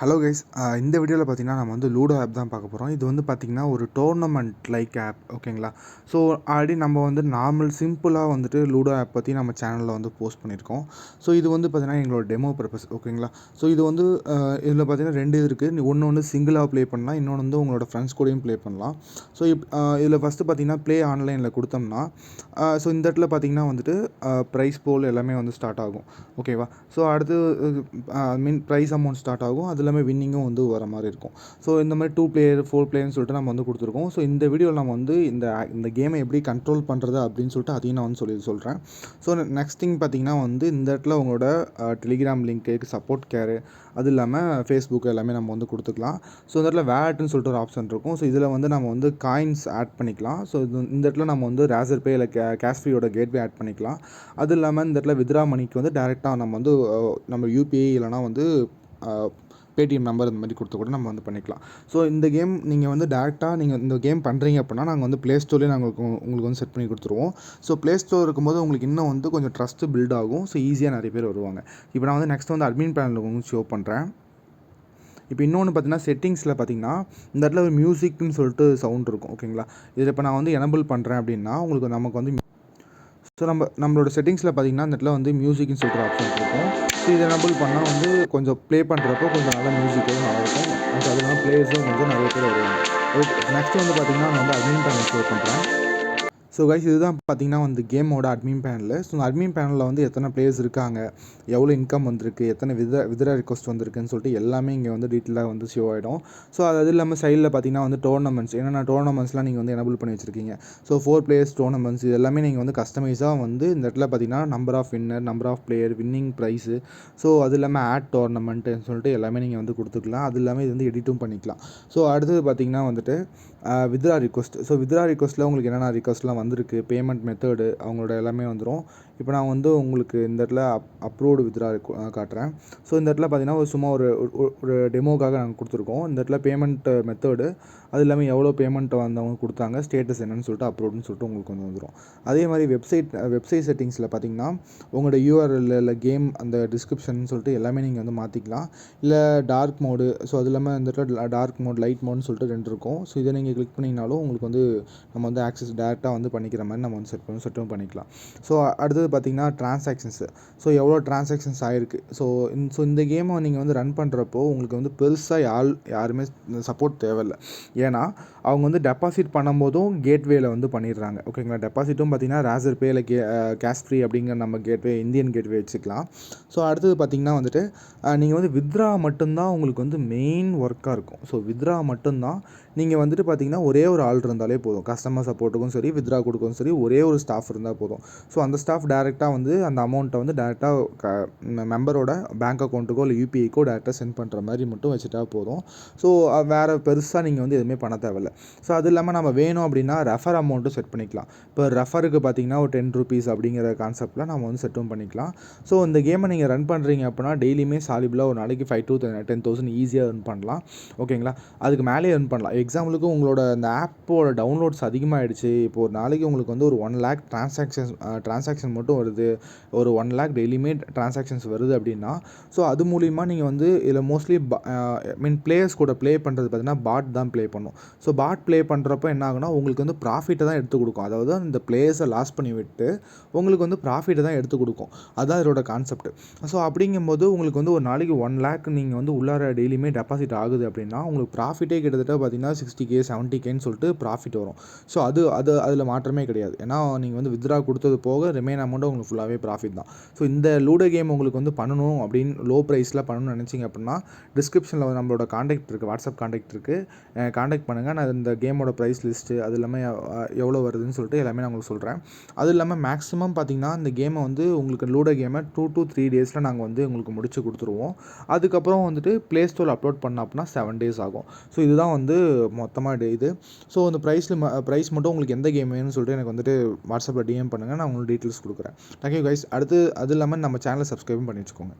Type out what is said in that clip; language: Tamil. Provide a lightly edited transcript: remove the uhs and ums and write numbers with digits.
ஹலோ கைஸ், இந்த வீடியோவில் பார்த்தீங்கன்னா நம்ம வந்து லூடோ ஆப் தான் பார்க்க போகிறோம். இது வந்து பார்த்திங்கன்னா ஒரு டோர்னமெண்ட் லைக் ஆப், ஓகேங்களா. ஸோ ஆல்ரெடி நம்ம வந்து நார்மல் சிம்பிளாக வந்துட்டு லூடோ ஆப் பற்றி நம்ம சேனலில் வந்து போஸ்ட் பண்ணியிருக்கோம். ஸோ இது வந்து பார்த்திங்கன்னா எங்களோட டெமோ பர்பஸ், ஓகேங்களா. ஸோ இது வந்து இதில் பார்த்திங்கன்னா 2 இருக்குது. ஒன்று வந்து சிங்கிளாக ப்ளே பண்ணலாம், இன்னொன்று வந்து உங்களோட ஃப்ரெண்ட்ஸ் கூடயும் ப்ளே பண்ணலாம். ஸோ இதில் ஃபஸ்ட்டு பார்த்திங்கன்னா ப்ளே ஆன்லைனில் கொடுத்தோம்னா ஸோ இந்த இடத்துல பார்த்திங்கன்னா வந்துட்டு ப்ரைஸ் போல் எல்லாமே வந்து ஸ்டார்ட் ஆகும், ஓகேவா. ஸோ அடுத்து ப்ரைஸ் அமௌண்ட் ஸ்டார்ட் ஆகும், அதில் வின்னிங்கும் வந்து வர மாதிரி இருக்கும். ஸோ இந்த மாதிரி 2 பிளேயர் 4 பிளேயர்னு சொல்லிட்டு நம்ம வந்து கொடுத்துருக்கோம். ஸோ இந்த வீடியோவில் நம்ம வந்து இந்த கேமை எப்படி கண்ட்ரோல் பண்ணுறது அப்படின்னு சொல்லிட்டு அதையும் நான் வந்து சொல்கிறேன். ஸோ நெக்ஸ்ட் திங் பார்த்திங்கன்னா வந்து இந்த இடத்துல உங்களோட டெலிகிராம் லிங்க்கு, சப்போர்ட் கேரு, அது இல்லாமல் ஃபேஸ்புக் எல்லாமே நம்ம வந்து கொடுத்துக்கலாம். ஸோ இந்த இடத்துல வேலட்னு சொல்லிட்டு ஒரு ஆப்ஷன் இருக்கும். ஸோ இதில் வந்து நம்ம வந்து காயின்ஸ் ஆட் பண்ணிக்கலாம். ஸோ இந்த இடத்துல நம்ம வந்து ரேசர் பே இல்லை கேஷ்ஃப்ரீயோட கேட்வே ஆட் பண்ணிக்கலாம். அது இல்லாமல் இந்த இடத்துல வித்ரா மணிக்கு வந்து டேரெக்டாக நம்ம வந்து நம்ம யூபிஐ இல்லைனா வந்து பேடிஎம் நம்பர் இந்த மாதிரி கொடுத்து கூட நம்ம வந்து பண்ணிக்கலாம். ஸோ இந்த கேம் நீங்கள் வந்து டேரெக்டாக நீங்கள் இந்த கேம் பண்ணுறீங்க அப்படின்னா நாங்கள் வந்து ப்ளே ஸ்டோர்லேயே நாங்கள் உங்களுக்கு வந்து செட் பண்ணி கொடுத்துருவோம். ஸோ ப்ளே ஸ்டோர் இருக்கும்போது உங்களுக்கு இன்னும் வந்து கொஞ்சம் ட்ரஸ்ட்டு பில்ட் ஆகும். ஸோ ஈஸியாக நிறைய பேர் வருவாங்க. இப்போ நான் வந்து நெக்ஸ்ட் வந்து அட்மின் பேனலில் உங்களுக்கு ஷோ பண்ணுறேன். இப்போ இன்னொன்று பார்த்தீங்கன்னா செட்டிங்ஸில் பார்த்தீங்கன்னா இந்த இடத்துல ஒரு மியூசிக்னு சொல்லிட்டு சவுண்ட் இருக்கும், ஓகேங்களா. இதில் இப்போ நான் வந்து எனபிள் பண்ணுறேன் அப்படின்னா உங்களுக்கு நமக்கு வந்து ஸோ நம்மளோட செட்டிங்ஸில் பார்த்தீங்கன்னா இந்த இடத்துல வந்து மியூசிக்னு சொல்கிற ஆப்ஷன் இருக்கும். ஸோ இதை எனபிள் பண்ணால் வந்து கொஞ்சம் ப்ளே பண்ணுறப்போ கொஞ்சம் நல்ல மியூசிக் வந்து நல்லாயிருக்கும். அது இல்லாமல் ப்ளேயர்ஸும் கொஞ்சம் நிறைய பேர் வருவாங்க. ஓகே, நெக்ஸ்ட் வந்து பார்த்திங்கன்னா நான் வந்து அட்மின் பேனல் ஷோ பண்ணுறேன். ஸோ கைஸ், இதுதான் பார்த்திங்கன்னா வந்து கேமோட அட்மின் பேனல். ஸோ அட்மின் பேனலில் வந்து எத்தனை பிளேயர்ஸ் இருக்காங்க, எவ்வளோ இன்கம் வந்திருக்கு, எத்தனை வித்ரா ரிக்வஸ்ட் வந்திருக்குன்னு சொல்லிட்டு எல்லாமே இங்கே வந்து டீட்டெயிலாக வந்து ஷோ ஆகிடும். ஸோ அது இல்லாமல் சைடில் பார்த்திங்கன்னா வந்து டோர்னமெண்ட்ஸ், என்னென்ன டோர்னமெண்ட்ஸ்லாம் நீங்கள் வந்து எனபிள் பண்ணி வச்சுருக்கீங்க. ஸோ 4 பிளேயர்ஸ் டோர்னமெண்ட்ஸ் இது எல்லாமே நீங்கள் வந்து கஸ்டமைஸாக வந்து இந்த இடத்துல பார்த்திங்கன்னா number of winner, number of player, winning prize, so அது இல்லாமல் ஆட் டோர்னமெண்ட்டுன்னு சொல்லிட்டு எல்லாமே நீங்கள் வந்து கொடுத்துக்கலாம். அது இல்லாமல் இது வந்து எடிட்டும் பண்ணிக்கலாம். ஸோ அடுத்தது பார்த்திங்கன்னா வந்துட்டு வித்ரா ரிக்வஸ்ட். ஸோ வித்ரா ரிக்வஸ்ட்டில் உங்களுக்கு என்னென்ன ரிக்வஸ்ட்லாம் வந்திருக்கு, பேமெண்ட் மெத்தடு அவங்களோட எல்லாமே வந்துடும். இப்போ நான் வந்து உங்களுக்கு இந்த இடத்துல அப்ரூவ்டு வித்ரா காட்டுறேன். ஸோ இந்த இடத்துல பார்த்தீங்கன்னா சும்மா ஒரு டெமோக்காக நாங்கள் கொடுத்துருக்கோம். இந்த இடத்துல பேமெண்ட் மெத்தடு, அது இல்லாமல் எவ்வளோ பேமெண்ட் வந்தவங்க கொடுத்தாங்க, ஸ்டேட்டஸ் என்னன்னு சொல்லிட்டு அப்ரூவ்டுன்னு சொல்லிட்டு உங்களுக்கு வந்து வந்துடும். அதே மாதிரி வெப்சைட் செட்டிங்ஸில் பார்த்தீங்கன்னா உங்களோட யூஆர்எல் இல்லை கேம் அந்த டிஸ்கிரிப்ஷன் சொல்லிட்டு எல்லாமே நீங்கள் வந்து மாற்றிக்கலாம். இல்லை டார்க் மோடு, ஸோ அது இல்லாமல் இந்த இடத்துல டார்க் மோட், லைட் மோட்னு சொல்லிட்டு 2 இருக்கும். ஸோ இதை நீங்கள் கிளிக் பண்ணிங்கனாலும் உங்களுக்கு வந்து நம்ம வந்து ஆக்சஸ் டேரெக்டாக வந்து பண்ணிக்கிற மாதிரி நம்ம வந்து செட்டும் பண்ணிக்கலாம். ஸோ அடுத்தது பார்த்திங்கன்னா ட்ரான்சாக்ஷன்ஸு. ஸோ எவ்வளோ ட்ரான்சாக்ஷன்ஸ் ஆகிருக்கு. ஸோ இந்த கேமை நீங்கள் வந்து ரன் பண்ணுறப்போ உங்களுக்கு வந்து பெருசாக யாருமே சப்போர்ட் தேவையில்லை. ஏன்னா அவங்க வந்து டெபாசிட் பண்ணும்போதும் கேட்வேயில் வந்து பண்ணிடுறாங்க, ஓகேங்களா. டெபாசிட்டும் பார்த்திங்கன்னா ரேசர் பே இல்லை கேஷ்ஃப்ரீ அப்படிங்கிற நம்ம கேட்வே, இந்தியன் கேட்வே வச்சுக்கலாம். ஸோ அடுத்தது பார்த்திங்கன்னா வந்துட்டு நீங்கள் வந்து வித்ரா மட்டும்தான் உங்களுக்கு வந்து மெயின் ஒர்க்காக இருக்கும். ஸோ வித்ரா மட்டும்தான் நீங்கள் வந்துட்டு பார்த்திங்கன்னா ஒரே ஒரு ஆள் இருந்தாலே போதும். கஸ்டமர் சப்போர்ட்டுக்கும் சரி, வித்ரா கொடுக்கவும் சரி, ஒரே ஒரு ஸ்டாஃப் இருந்தால் போதும். ஸோ அந்த ஸ்டாஃப் டேரெக்டாக வந்து அந்த அமௌண்ட்டை வந்து டேரெக்டாக மெம்பரோட பேங்க் அக்கௌண்ட்டுக்கோ இல்லை யூபிஐக்கோ டேரெக்டாக சென்ட் பண்ணுற மாதிரி மட்டும் வச்சுட்டா போதும். ஸோ வேறு பெருசாக நீங்கள் வந்து எதுவுமே பண்ண தேவையில்லை. ஸோ அது இல்லாமல் நம்ம வேணும் அப்படின்னா ரெஃபர் அமௌண்ட்டும் செட் பண்ணிக்கலாம். இப்போ ரெஃபருக்கு பார்த்திங்கன்னா ஒரு 10 ரூபீஸ் அப்படிங்கிற கான்செப்டில் நம்ம வந்து செட்டும் பண்ணிக்கலாம். ஸோ இந்த கேமை நீங்கள் ரன் பண்ணுறீங்க அப்படின்னா டெய்லியுமே சாலிபிளாக ஒரு நாளைக்கு 5 to 10,000 ஈஸியாக earn பண்ணலாம், ஓகேங்களா. அதுக்கு மேலே earn பண்ணலாம். எக்ஸாம்பிளுக்கு உங்களோட அந்த ஆப்போட டவுன்லோட்ஸ் அதிகமாகிடுச்சு. இப்போ ஒரு நாளைக்கு உங்களுக்கு வந்து ஒரு 1 lakh ட்ரான்சாக்ஷன் மட்டும் வருது, ஒரு 1 lakh டெய்லியுமே ட்ரான்சாக்ஷன்ஸ் வருது அப்படின்னா, ஸோ அது மூலிமா நீங்கள் வந்து இதில் மோஸ்ட்லி பிளேயர்ஸ் கூட ப்ளே பண்ணுறது பார்த்திங்கன்னா பாட் தான் ப்ளே பண்ணும். ஸோ பாட் ப்ளே பண்ணுறப்போ என்ன ஆகுனா உங்களுக்கு வந்து ப்ராஃபிட்டை தான் எடுத்து கொடுக்கும். அதாவது அந்த பிளேயர்ஸை லாஸ் பண்ணி விட்டு உங்களுக்கு வந்து ப்ராஃபிட்டை தான் எடுத்து கொடுக்கும். அதுதான் இதோட கான்செப்ட். ஸோ அப்படிங்கும்போது உங்களுக்கு வந்து ஒரு நாளைக்கு 1 lakh நீங்கள் வந்து உள்ளார டெய்லியுமே டெபாசிட் ஆகுது அப்படின்னா உங்களுக்கு ப்ராஃபிட்டே கிட்டத்தட்ட பார்த்திங்கன்னா 60K 70Kன்னு சொல்லிட்டு ப்ராஃபிட் வரும். ஸோ அதில் மாற்றமே கிடையாது. ஏன்னா நீங்கள் வந்து வித்ரா கொடுத்தது போக ரிமைன் அமௌண்ட்டு உங்களுக்கு ஃபுல்லாகவே ப்ராஃபிட் தான். ஸோ இந்த லூடோ கேம் உங்களுக்கு வந்து பண்ணணும் அப்படின்னு லோ ப்ரைஸில் பண்ணணும்னு நினச்சிங்க அப்படின்னா டிஸ்கிரிப்ஷனில் நம்மளோட காண்டாக்ட் இருக்குது, வாட்ஸ்அப் காண்டாக்ட் இருக்குது, காண்டாக்ட் பண்ணுங்கள். நான் இந்த கேமோட ப்ரைஸ் லிஸ்ட்டு அது இல்லாமல் எவ்வளோ வருதுன்னு சொல்லிட்டு எல்லாமே நான் உங்களுக்கு சொல்கிறேன். அது இல்லாமல் மேக்ஸிமம் பார்த்திங்கன்னா இந்த கேமை வந்து உங்களுக்கு லூடோ கேமை 2 to 3 டேஸில் நாங்கள் வந்து உங்களுக்கு முடிச்சு கொடுத்துருவோம். அதுக்கப்புறம் வந்துட்டு ப்ளே ஸ்டோரில் அப்லோட் பண்ண அப்படின்னா 7 days ஆகும். ஸோ இதுதான் வந்து மொத்தமாக இது. ஸோ இந்த ப்ரைஸ் மட்டும் உங்களுக்கு எந்த கேம் வேணும்னு சொல்லிட்டு எனக்கு வந்துட்டு வாட்ஸ்அப்பில் டிஎம் பண்ணுங்கள், நான் உங்களுக்கு டீட்டெயில்ஸ் கொடுக்குறேன். Thank you guys. அடுத்து அது இல்லாமல் நம்ம சேனலை சப்ஸ்கிரைபும் பண்ணி வச்சுக்கோங்க.